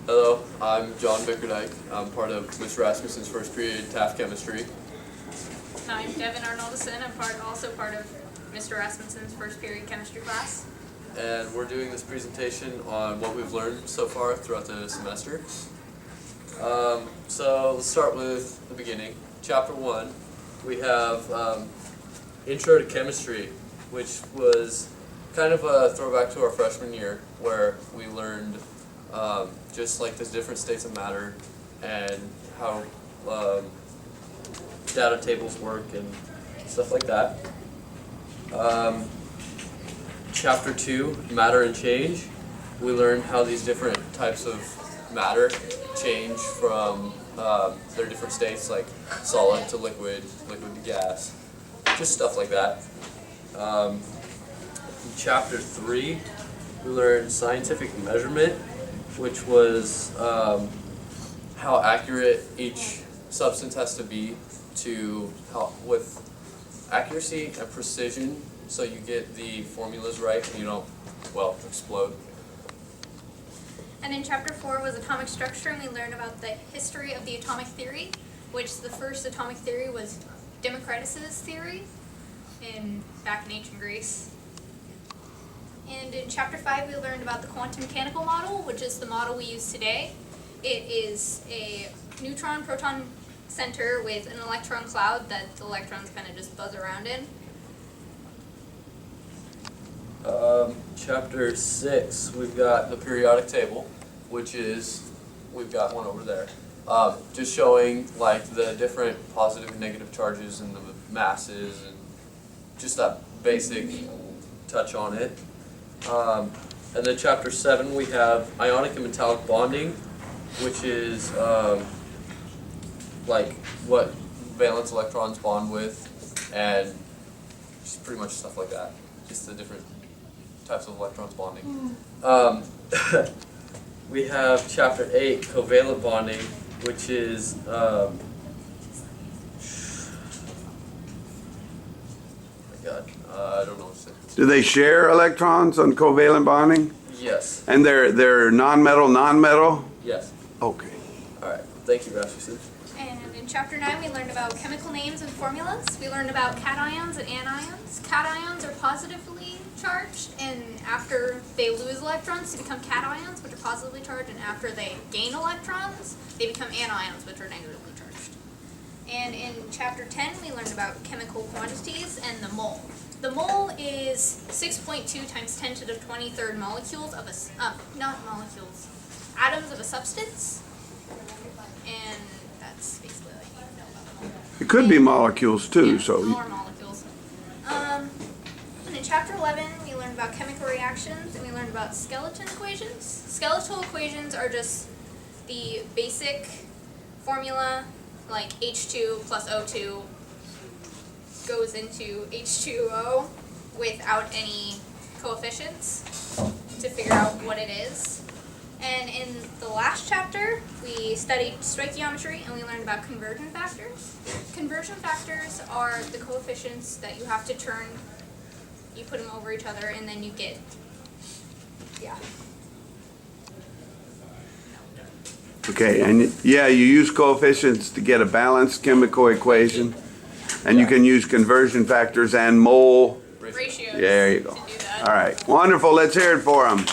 Hello, I'm John Bickerdike. I'm part of Mr. Rasmussen's first period TAF chemistry. And I'm Devyn Jon. I'm also part of Mr. Rasmussen's first period chemistry class. And we're doing this presentation on what we've learned so far throughout the semester. So let's start with the beginning. Chapter 1, we have Intro to Chemistry, which was kind of a throwback to our freshman year, where we learned just like the different states of matter and how data tables work and stuff like that. Chapter 2, Matter and Change, we learned how these different types of matter change from their different states, like solid to liquid, liquid to gas, just stuff like that. Chapter 3, we learned scientific measurement, which was how accurate each substance has to be to help with accuracy and precision, so you get the formulas right and you don't, well, explode. And in chapter 4 was atomic structure, and we learned about the history of the atomic theory, which the first atomic theory was Democritus's theory back in ancient Greece. And in chapter 5 we learned about the quantum mechanical model, which is the model we use today. It is a neutron-proton center with an electron cloud that the electrons kind of just buzz around in. Chapter 6, we've got the periodic table, which is, we've got one over there, just showing like the different positive and negative charges and the masses and just that basic touch on it. And then chapter 7, we have ionic and metallic bonding, which is like what valence electrons bond with, and just pretty much stuff like that, just the different types of electrons bonding. We have chapter 8, covalent bonding, which is oh my god, I don't know what to say. Do they share electrons on covalent bonding? Yes. And they're non-metal? Yes. Okay. All right. Thank you, Rasmussen. And in chapter 9 we learned about chemical names and formulas. We learned about cations and anions. Cations are positively charged, and after they lose electrons they become cations, which are positively charged, and after they gain electrons they become anions, which are negatively charged. And in chapter 10 we learned about chemical quantities and the mole. The mole is 6.2 times 10 to the 23rd molecules of atoms of a substance. And that's basically all you need to know about the mole. It could be molecules too, Yeah, so. more molecules. And in chapter 11 we learned about chemical reactions, and we learned about skeleton equations. Skeletal equations are just the basic formula, like H2 plus O2 goes into H2O without any coefficients to figure out what it is. And in the last chapter, we studied stoichiometry, and we learned about conversion factors. Conversion factors are the coefficients that you have to turn, you put them over each other, and then you get, yeah. Okay, and yeah, you use coefficients to get a balanced chemical equation. And you can use conversion factors and mole. Ratios There you go. to do that. All right, wonderful. Let's hear it for them.